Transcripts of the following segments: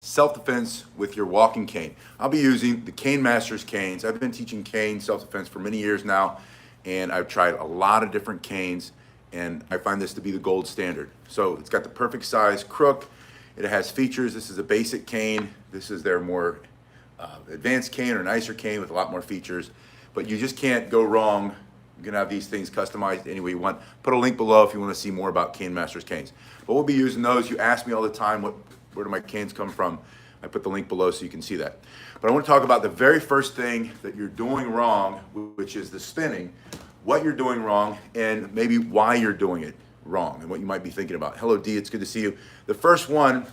self-defense with your walking cane. I'll be using the Cane Masters canes. I've been teaching cane self-defense for many years now, and I've tried a lot of different canes, and I find this to be the gold standard. So it's got the perfect size crook. It has features. This is a basic cane. This is their more advanced cane or nicer cane with a lot more features. But you just can't go wrong. You can have these things customized any way you want. Put a link below if you want to see more about Cane Masters canes. But we'll be using those. You ask me all the time, where do my canes come from? I put the link below so you can see that. But I want to talk about the very first thing that you're doing wrong, which is the spinning, what you're doing wrong, and maybe why you're doing it wrong and what you might be thinking about. Hello, D, it's good to see you. The first one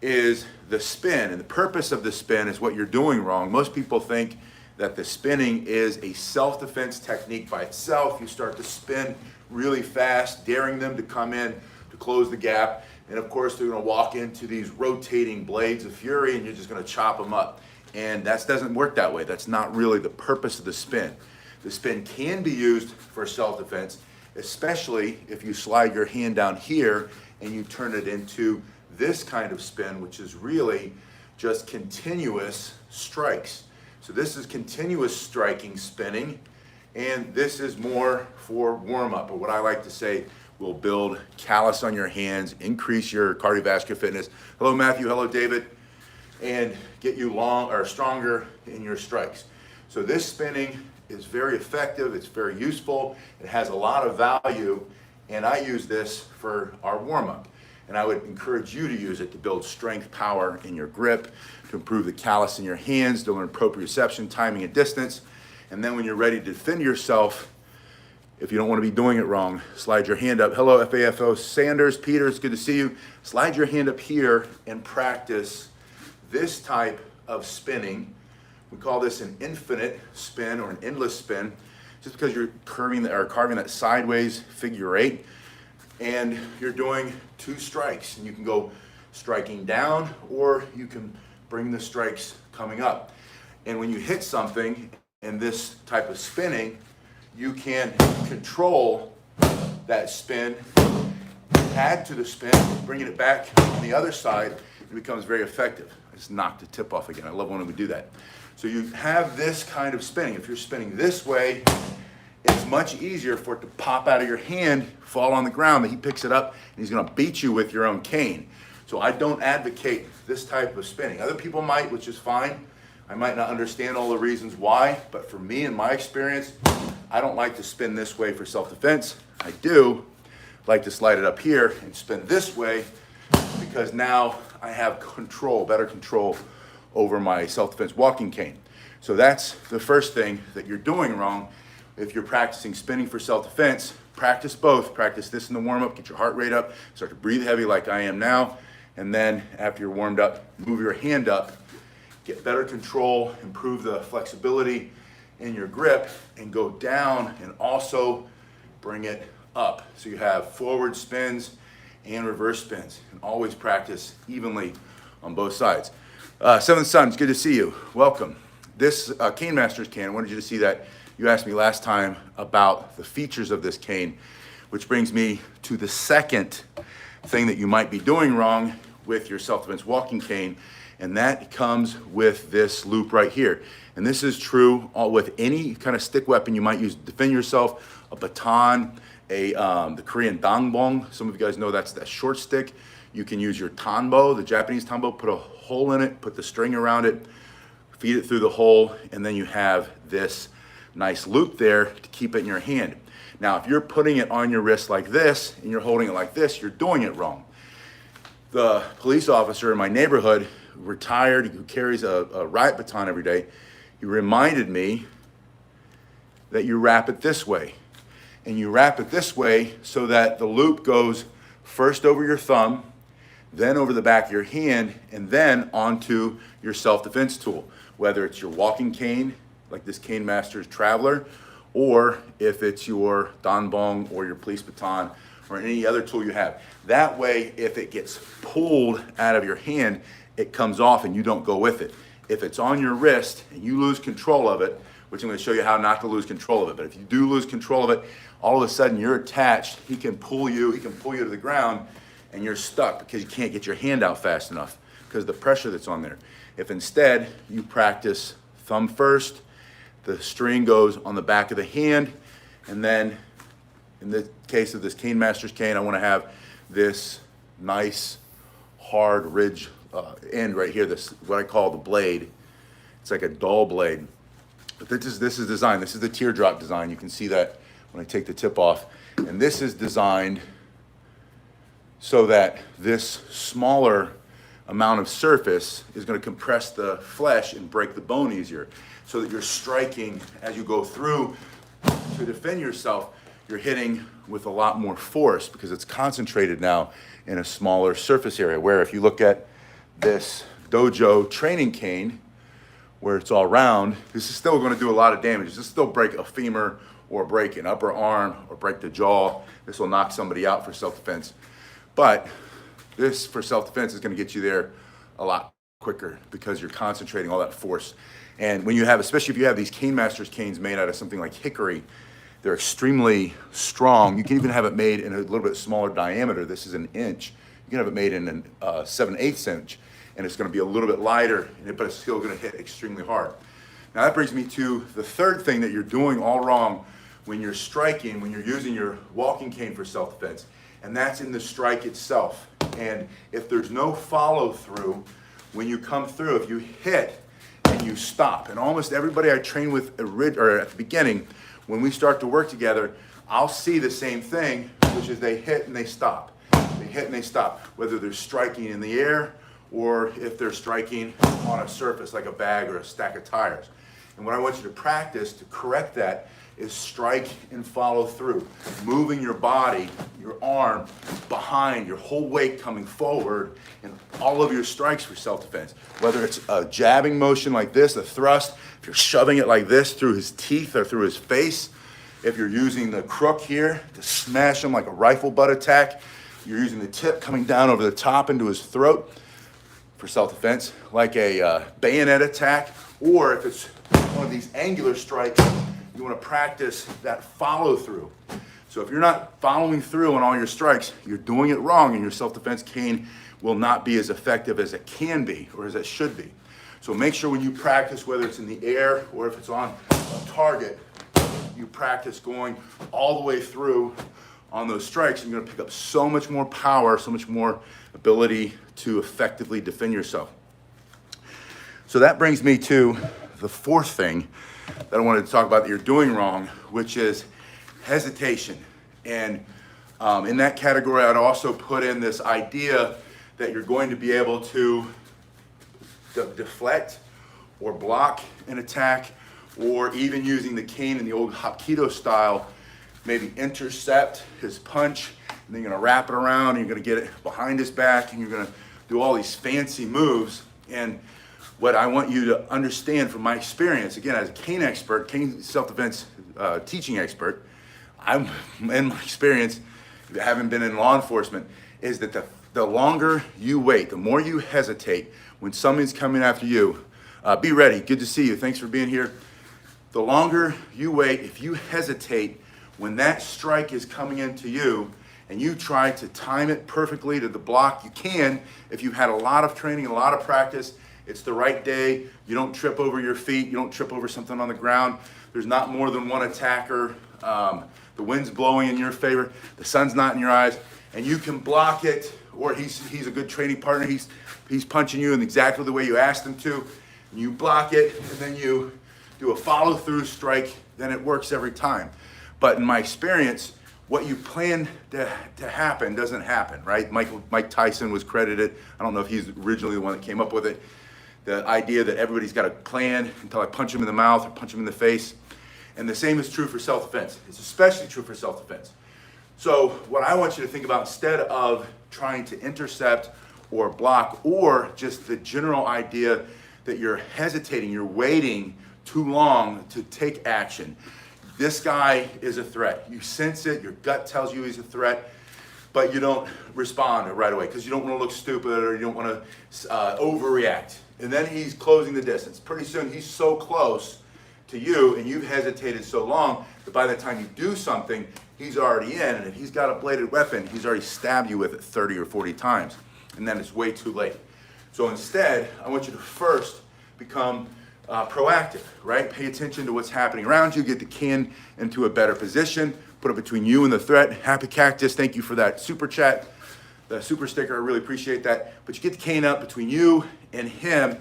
is the spin, and the purpose of the spin is what you're doing wrong. Most people think that the spinning is a self-defense technique by itself. You start to spin really fast, daring them to come in to close the gap. And of course, they're gonna walk into these rotating blades of fury and you're just gonna chop them up. And that doesn't work that way. That's not really the purpose of the spin. The spin can be used for self-defense, especially if you slide your hand down here and you turn it into this kind of spin, which is really just continuous strikes. So this is continuous striking spinning, and this is more for warm-up, or what I like to say will build callus on your hands, increase your cardiovascular fitness. Hello, Matthew. Hello, David. And get you stronger in your strikes. So this spinning is very effective. It's very useful. It has a lot of value, and I use this for our warm-up. And I would encourage you to use it to build strength, power in your grip, to improve the callus in your hands, to learn proprioception, timing, and distance. And then when you're ready to defend yourself, if you don't want to be doing it wrong, slide your hand up. Hello, FAFO Sanders, Peter, it's good to see you. Slide your hand up here and practice this type of spinning. We call this an infinite spin or an endless spin, just because you're carving that sideways figure eight. And you're doing two strikes, and you can go striking down, or you can bring the strikes coming up. And when you hit something in this type of spinning, you can control that spin, add to the spin, bringing it back on the other side. It becomes very effective. I just knocked the tip off again. I love when we do that. So you have this kind of spinning. If you're spinning this way, it's much easier for it to pop out of your hand, fall on the ground, but he picks it up and he's gonna beat you with your own cane. So I don't advocate this type of spinning. Other people might, which is fine. I might not understand all the reasons why, but for me, in my experience, I don't like to spin this way for self-defense. I do like to slide it up here and spin this way, because now I have control, better control over my self-defense walking cane. So that's the first thing that you're doing wrong. If you're practicing spinning for self-defense, practice both. Practice this in the warm-up, get your heart rate up, start to breathe heavy like I am now, and then after you're warmed up, move your hand up, get better control, improve the flexibility in your grip, and go down and also bring it up. So you have forward spins and reverse spins, and always practice evenly on both sides. Seventh Son, it's good to see you. Welcome. This Cane Masters cane, I wanted you to see that. You asked me last time about the features of this cane, which brings me to the second thing that you might be doing wrong with your self-defense walking cane, and that comes with this loop right here. And this is true with any kind of stick weapon you might use to defend yourself, a baton, the Korean dangbong. Some of you guys know that's that short stick. You can use your tanbo, the Japanese tanbo, put a hole in it, put the string around it, feed it through the hole, and then you have this nice loop there to keep it in your hand. Now, if you're putting it on your wrist like this and you're holding it like this, you're doing it wrong. The police officer in my neighborhood, retired, who carries a riot baton every day, he reminded me that you wrap it this way. And you wrap it this way so that the loop goes first over your thumb, then over the back of your hand, and then onto your self-defense tool, whether it's your walking cane, like this Cane Masters Traveler, or if it's your danbong or your police baton or any other tool you have. That way, if it gets pulled out of your hand, it comes off and you don't go with it. If it's on your wrist and you lose control of it, which I'm going to show you how not to lose control of it, but if you do lose control of it, all of a sudden you're attached, he can pull you to the ground, and you're stuck because you can't get your hand out fast enough, because of the pressure that's on there. If instead you practice thumb first, the string goes on the back of the hand, and then in the case of this Cane Masters cane, I want to have this nice hard ridge end right here, this what I call the blade. It's like a dull blade. But this is designed, this is the teardrop design. You can see that when I take the tip off. And this is designed so that this smaller amount of surface is going to compress the flesh and break the bone easier, so that you're striking as you go through to defend yourself. You're hitting with a lot more force because it's concentrated now in a smaller surface area. Where if you look at this dojo training cane, where it's all round, this is still going to do a lot of damage. This will still break a femur or break an upper arm or break the jaw. This will knock somebody out for self-defense. But this for self-defense is going to get you there a lot quicker because you're concentrating all that force. And when you have, especially if you have these Cane Masters canes made out of something like hickory, they're extremely strong. You can even have it made in a little bit smaller diameter. This is an inch. You can have it made in a 7/8 inch, and it's going to be a little bit lighter, but it's still going to hit extremely hard. Now that brings me to the third thing that you're doing all wrong when you're striking, when you're using your walking cane for self-defense, and that's in the strike itself. And if there's no follow through, when you come through, if you hit and you stop, and almost everybody I train with at the beginning, when we start to work together, I'll see the same thing, which is they hit and they stop. They hit and they stop, whether they're striking in the air or if they're striking on a surface like a bag or a stack of tires. And what I want you to practice to correct that is strike and follow through, moving your body, your arm behind, your whole weight coming forward in all of your strikes for self-defense. Whether it's a jabbing motion like this, a thrust, if you're shoving it like this through his teeth or through his face, if you're using the crook here to smash him like a rifle butt attack, you're using the tip coming down over the top into his throat for self-defense, like a bayonet attack, or if it's one of these angular strikes, you want to practice that follow through. So if you're not following through on all your strikes, you're doing it wrong, and your self-defense cane will not be as effective as it can be or as it should be. So make sure when you practice, whether it's in the air or if it's on a target, you practice going all the way through on those strikes. You're going to pick up so much more power, so much more ability to effectively defend yourself. So that brings me to the fourth thing that I wanted to talk about that you're doing wrong, which is hesitation. And in that category, I'd also put in this idea that you're going to be able to deflect or block an attack, or even using the cane in the old Hapkido style, maybe intercept his punch, and then you're gonna wrap it around, and you're gonna get it behind his back, and you're gonna do all these fancy moves. And what I want you to understand from my experience, again, as a cane expert, cane self-defense teaching expert, I'm in my experience, having been in law enforcement, is that the longer you wait, the more you hesitate when somebody's coming after you. Be ready, good to see you, thanks for being here. The longer you wait, if you hesitate when that strike is coming into you, and you try to time it perfectly to the block, you can, if you've had a lot of training, a lot of practice, it's the right day, you don't trip over your feet, you don't trip over something on the ground, there's not more than one attacker, the wind's blowing in your favor, the sun's not in your eyes, and you can block it, or he's a good training partner, he's punching you in exactly the way you asked him to, and you block it, and then you do a follow-through strike, then it works every time. But in my experience, what you plan to happen doesn't happen, right? Mike Tyson was credited, I don't know if he's originally the one that came up with it, the idea that everybody's got a plan until I punch him in the mouth or punch him in the face. And the same is true for self-defense. It's especially true for self-defense. So what I want you to think about, instead of trying to intercept or block, or just the general idea that you're hesitating, you're waiting too long to take action. This guy is a threat. You sense it, your gut tells you he's a threat, but you don't respond right away because you don't want to look stupid or you don't want to overreact. And then he's closing the distance. Pretty soon he's so close to you and you've hesitated so long that by the time you do something, he's already in. And if he's got a bladed weapon, he's already stabbed you with it 30 or 40 times. And then it's way too late. So instead, I want you to first become proactive, right? Pay attention to what's happening around you, get the cane into a better position, put it between you and the threat. Happy Cactus, thank you for that super chat, the super sticker, I really appreciate that. But you get the cane up between you and him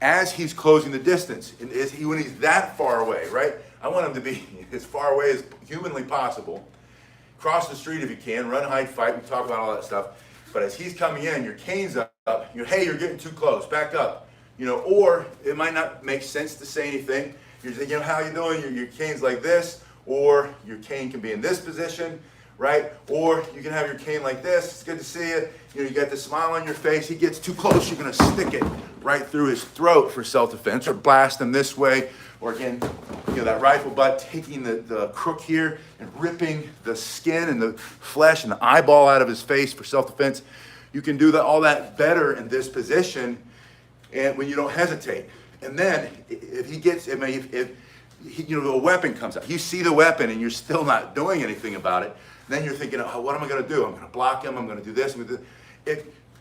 as he's closing the distance. And when he's that far away, right? I want him to be as far away as humanly possible. Cross the street if you can, run, hide, fight, we talk about all that stuff. But as he's coming in, your cane's up, hey, you're getting too close, back up. Or it might not make sense to say anything. You're thinking, how you doing? Your cane's like this, or your cane can be in this position, right? Or you can have your cane like this. It's good to see you. You got the smile on your face. He gets too close, you're gonna stick it right through his throat for self-defense, or blast him this way, or again, that rifle butt, taking the crook here and ripping the skin and the flesh and the eyeball out of his face for self-defense. You can do all that better in this position, and when you don't hesitate. And then if he gets, if a weapon comes out, you see the weapon and you're still not doing anything about it, then you're thinking, oh, what am I going to do? I'm going to block him. I'm going to do this.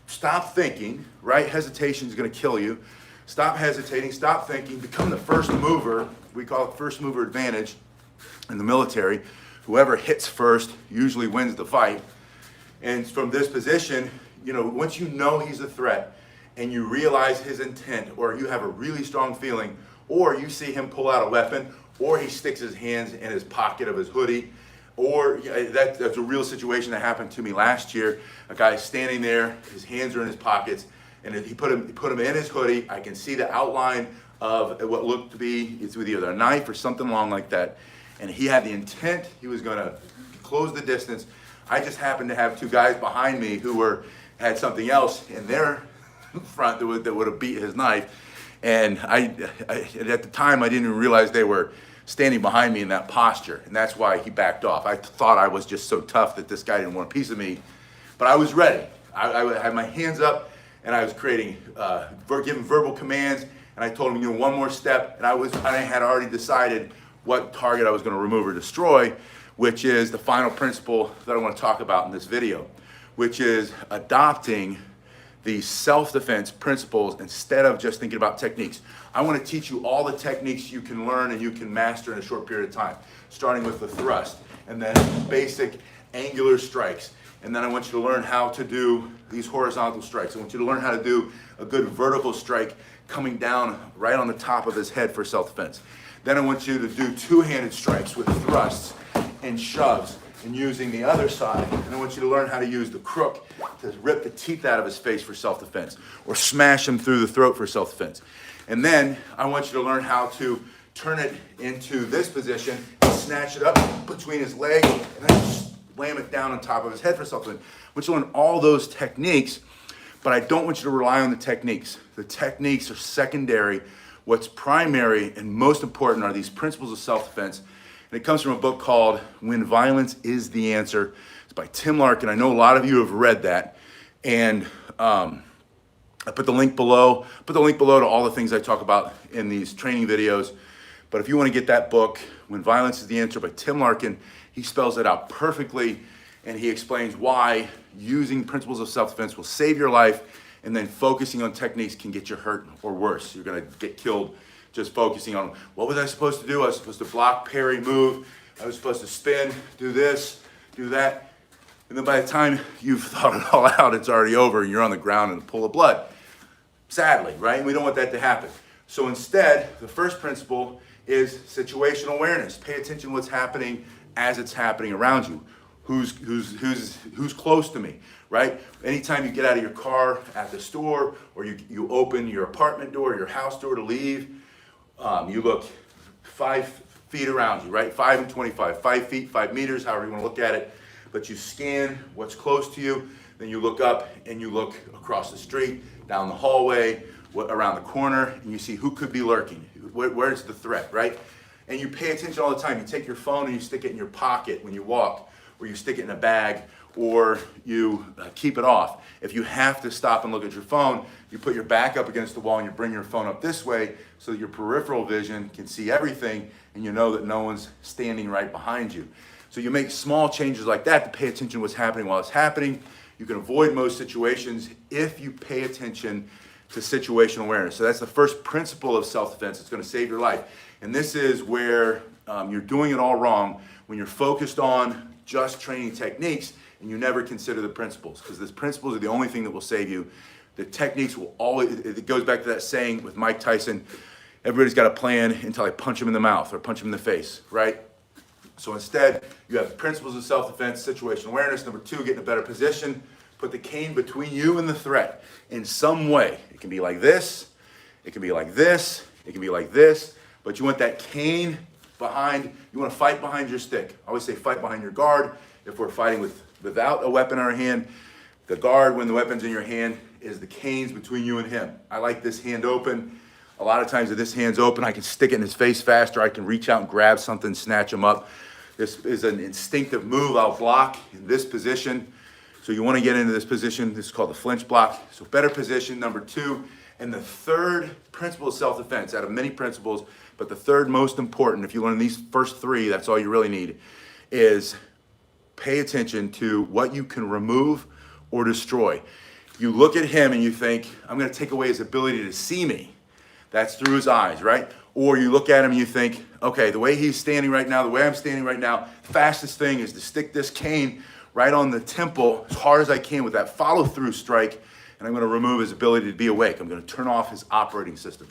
Stop thinking, right? Hesitation is going to kill you. Stop hesitating. Stop thinking. Become the first mover. We call it first mover advantage in the military. Whoever hits first usually wins the fight. And from this position, once you know he's a threat and you realize his intent, or you have a really strong feeling, or you see him pull out a weapon, or he sticks his hands in his pocket of his hoodie, or that's a real situation that happened to me last year. A guy standing there, his hands are in his pockets, and he put him in his hoodie. I can see the outline of what looked to be, it's with either a knife or something long like that. And he had the intent, he was gonna close the distance. I just happened to have two guys behind me who had something else in their front that would have beat his knife. And I at the time, I didn't even realize they were standing behind me in that posture. And that's why he backed off. I thought I was just so tough that this guy didn't want a piece of me. But I was ready. I had my hands up, and I was giving verbal commands. And I told him, one more step. And I had already decided what target I was going to remove or destroy, which is the final principle that I want to talk about in this video, which is adopting the self-defense principles instead of just thinking about techniques. I want to teach you all the techniques you can learn and you can master in a short period of time, starting with the thrust, and then basic angular strikes. And then I want you to learn how to do these horizontal strikes. I want you to learn how to do a good vertical strike coming down right on the top of his head for self-defense. Then I want you to do two-handed strikes with thrusts and shoves and using the other side. And I want you to learn how to use the crook to rip the teeth out of his face for self-defense, or smash him through the throat for self-defense. And then I want you to learn how to turn it into this position and snatch it up between his legs and then slam it down on top of his head for self-defense. I want you to learn all those techniques, but I don't want you to rely on the techniques. The techniques are secondary. What's primary and most important are these principles of self-defense. And it comes from a book called When Violence is the Answer. It's by Tim Larkin. I know a lot of you have read that. And I put the link below. Put the link below to all the things I talk about in these training videos. But if you want to get that book, When Violence is the Answer by Tim Larkin, he spells it out perfectly. And he explains why using principles of self-defense will save your life, and then focusing on techniques can get you hurt or worse. You're going to get killed just focusing on, what was I supposed to do? I was supposed to block, parry, move. I was supposed to spin, do this, do that. And then by the time you've thought it all out, it's already over and you're on the ground in a pool of blood. Sadly, right? And we don't want that to happen. So instead, the first principle is situational awareness. Pay attention to what's happening as it's happening around you. Who's close to me, right? Anytime you get out of your car at the store, or you open your apartment door, your house door to leave, you look 5 feet around you, right? 5 and 25, 5 feet, 5 meters, however you want to look at it. But you scan what's close to you, then you look up and you look across the street, down the hallway, around the corner, and you see who could be lurking. Where's the threat, right? And you pay attention all the time. You take your phone and you stick it in your pocket when you walk, or you stick it in a bag, or you keep it off. If you have to stop and look at your phone, you put your back up against the wall and you bring your phone up this way so that your peripheral vision can see everything and you know that no one's standing right behind you. So you make small changes like that to pay attention to what's happening while it's happening. You can avoid most situations if you pay attention to situational awareness. So that's the first principle of self-defense. It's going to save your life. And this is where you're doing it all wrong when you're focused on just training techniques and you never consider the principles, because the principles are the only thing that will save you. The techniques will always, it goes back to that saying with Mike Tyson, everybody's got a plan until I punch him in the mouth or punch him in the face, right? So instead, you have principles of self-defense, situational awareness. Number two, get in a better position. Put the cane between you and the threat in some way. It can be like this, it can be like this, it can be like this, but you want that cane behind, you want to fight behind your stick. I always say fight behind your guard. If we're fighting without a weapon in our hand, the guard, when the weapon's in your hand, is the canes between you and him. I like this hand open. A lot of times if this hand's open, I can stick it in his face faster. I can reach out and grab something, snatch him up. This is an instinctive move. I'll block in this position. So you want to get into this position. This is called the flinch block. So better position, number two. And the third principle of self-defense, out of many principles, but the third most important, if you learn these first three, that's all you really need, is pay attention to what you can remove or destroy. You look at him and you think, I'm going to take away his ability to see me. That's through his eyes, right? Or you look at him and you think, okay, the way he's standing right now, the way I'm standing right now, fastest thing is to stick this cane right on the temple as hard as I can with that follow-through strike, and I'm going to remove his ability to be awake. I'm going to turn off his operating system.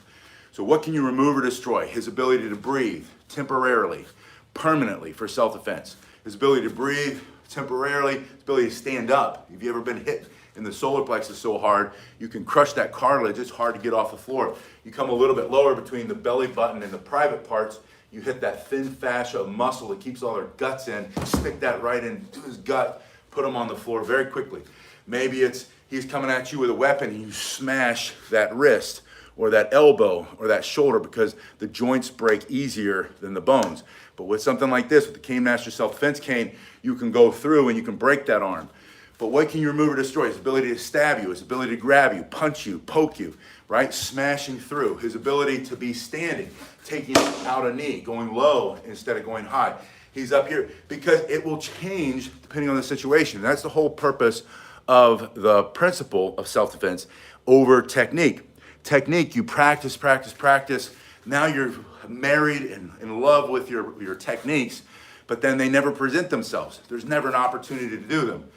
So what can you remove or destroy? His ability to breathe temporarily, permanently for self-defense. His ability to breathe temporarily, his ability to stand up. Have you ever been hit in the solar plexus so hard, you can crush that cartilage, it's hard to get off the floor. You come a little bit lower between the belly button and the private parts, you hit that thin fascia muscle that keeps all their guts in, stick that right into his gut, put him on the floor very quickly. Maybe it's he's coming at you with a weapon and you smash that wrist or that elbow or that shoulder because the joints break easier than the bones. But with something like this, with the Cane Master Self-Defense cane, you can go through and you can break that arm. But what can you remove or destroy? His ability to stab you, his ability to grab you, punch you, poke you, right? Smashing through. His ability to be standing, taking out a knee, going low instead of going high. He's up here because it will change depending on the situation. That's the whole purpose of the principle of self-defense over technique. Technique, you practice, practice, practice. Now you're married and in love with your techniques, but then they never present themselves. There's never an opportunity to do them.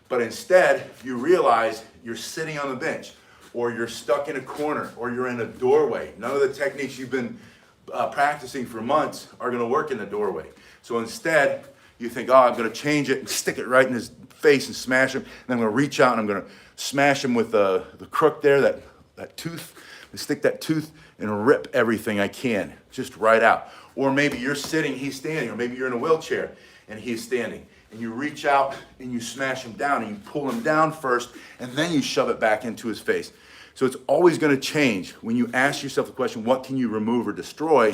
But instead, you realize you're sitting on the bench, or you're stuck in a corner, or you're in a doorway. None of the techniques you've been practicing for months are going to work in the doorway. So instead, you think, oh, I'm going to change it and stick it right in his face and smash him. And I'm going to reach out and I'm going to smash him with the crook there, that tooth, and stick that tooth and rip everything I can, just right out. Or maybe you're sitting, he's standing, or maybe you're in a wheelchair and he's standing. And you reach out and you smash him down and you pull him down first and then you shove it back into his face. So it's always going to change when you ask yourself the question, what can you remove or destroy?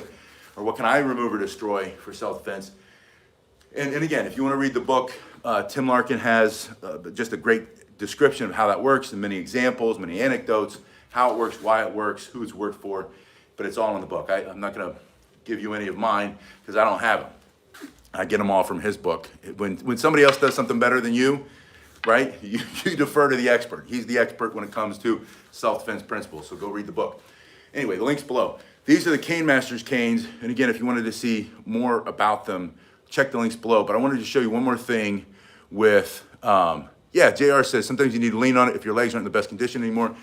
Or what can I remove or destroy for self-defense? And again, if you want to read the book, Tim Larkin has just a great description of how that works and many examples, many anecdotes, how it works, why it works, who it's worked for. But it's all in the book. I'm not going to give you any of mine because I don't have them. I get them all from his book. When somebody else does something better than you, right, you defer to the expert. He's the expert when it comes to self-defense principles, so go read the book. Anyway, the link's below. These are the Cane Masters canes, and again, if you wanted to see more about them, check the links below. But I wanted to show you one more thing with, JR says, sometimes you need to lean on it if your legs aren't in the best condition anymore.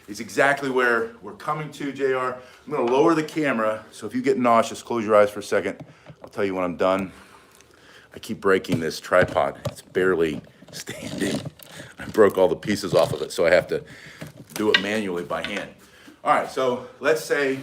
It's exactly where we're coming to, JR. I'm gonna lower the camera, so if you get nauseous, close your eyes for a second. I'll tell you when I'm done. I keep breaking this tripod. It's barely standing. I broke all the pieces off of it, so I have to do it manually by hand. All right, so let's say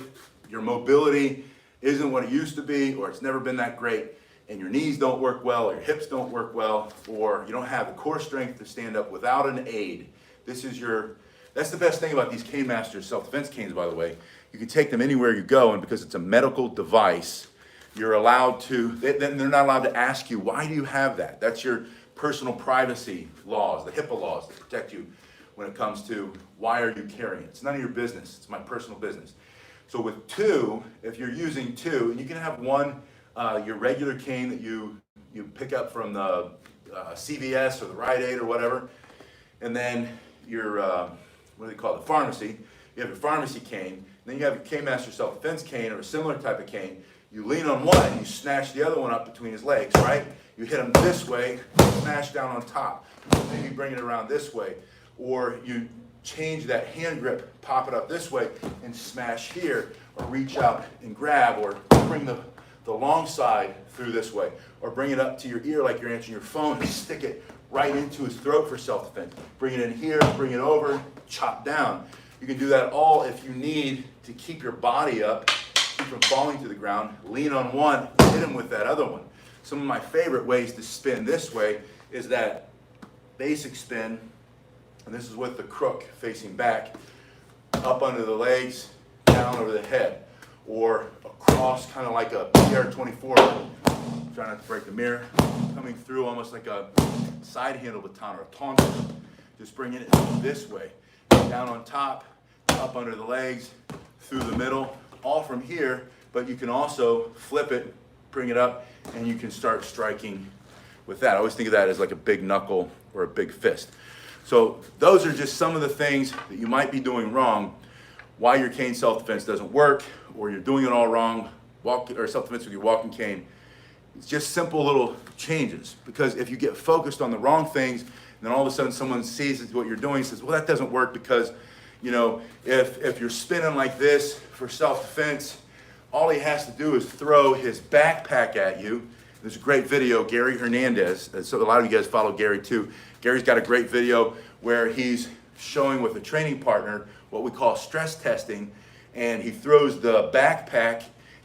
your mobility isn't what it used to be, or it's never been that great, and your knees don't work well, or your hips don't work well, or you don't have the core strength to stand up without an aid. That's the best thing about these Cane Masters self-defense canes, by the way. You can take them anywhere you go, and because it's a medical device, you're allowed to, they're not allowed to ask you, why do you have that? That's your personal privacy laws, the HIPAA laws that protect you when it comes to why are you carrying it. It's none of your business. It's my personal business. So with two, if you're using two, and you can have one, your regular cane that you pick up from the CVS or the Rite Aid or whatever, and then your, what do they call it, the pharmacy. You have your pharmacy cane, then you have your Cane Master self-defense cane or a similar type of cane. You lean on one and you snatch the other one up between his legs, right? You hit him this way, smash down on top. Maybe bring it around this way. Or you change that hand grip, pop it up this way and smash here, or reach out and grab, or bring the long side through this way, or bring it up to your ear like you're answering your phone and stick it right into his throat for self-defense. Bring it in here, bring it over, chop down. You can do that all if you need to keep your body up, keep from falling to the ground. Lean on one, hit him with that other one. Some of my favorite ways to spin this way is that basic spin, and this is with the crook facing back, up under the legs, down over the head, or across kind of like a PR-24, try not to break the mirror, coming through almost like a side handle baton or a taunton. Just bring it this way, down on top, up under the legs, through the middle, all from here, but you can also flip it, bring it up, and you can start striking with that. I always think of that as like a big knuckle or a big fist. So those are just some of the things that you might be doing wrong, why your cane self-defense doesn't work, or you're doing it all wrong, or self-defense with your walking cane. It's just simple little changes, because if you get focused on the wrong things, and then all of a sudden someone sees what you're doing and says, well, that doesn't work because, you know, if you're spinning like this for self-defense, all he has to do is throw his backpack at you. There's a great video, Gary Hernandez, so a lot of you guys follow Gary too. Gary's got a great video where he's showing with a training partner what we call stress testing, and he throws the backpack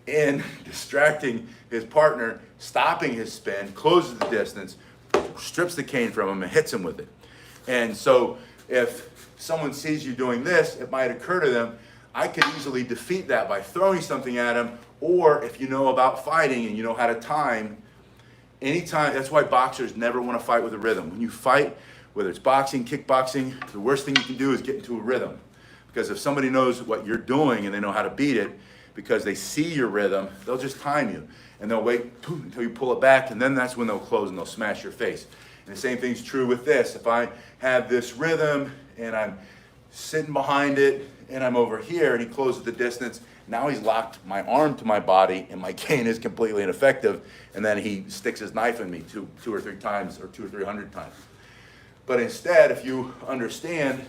in, distracting his partner, stopping his spin, closes the distance, strips the cane from him and hits him with it. And so if someone sees you doing this, it might occur to them, I could easily defeat that by throwing something at him, or if you know about fighting and you know how to time, anytime, that's why boxers never want to fight with a rhythm. When you fight, whether it's boxing, kickboxing, the worst thing you can do is get into a rhythm. Because if somebody knows what you're doing and they know how to beat it, because they see your rhythm, they'll just time you. And they'll wait until you pull it back, and then that's when they'll close and they'll smash your face. And the same thing's true with this. If I have this rhythm and I'm sitting behind it and I'm over here and he closes the distance, now he's locked my arm to my body and my cane is completely ineffective, and then he sticks his knife in me two or three times or 200 or 300 times. But instead, if you understand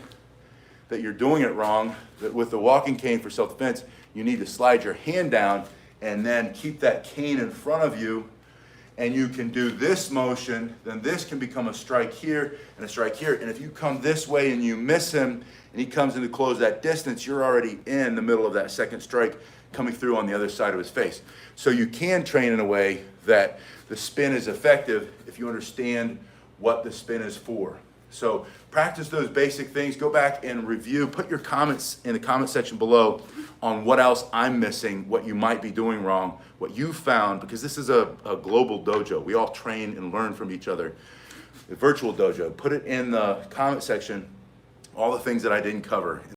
that you're doing it wrong, that with the walking cane for self-defense, you need to slide your hand down and then keep that cane in front of you, and you can do this motion, then this can become a strike here and a strike here. And if you come this way and you miss him and he comes in to close that distance, you're already in the middle of that second strike coming through on the other side of his face. So you can train in a way that the spin is effective if you understand what the spin is for. So practice those basic things. Go back and review. Put your comments in the comment section below on what else I'm missing, what you might be doing wrong, what you found, because this is a global dojo. We all train and learn from each other. A virtual dojo. Put it in the comment section, all the things that I didn't cover.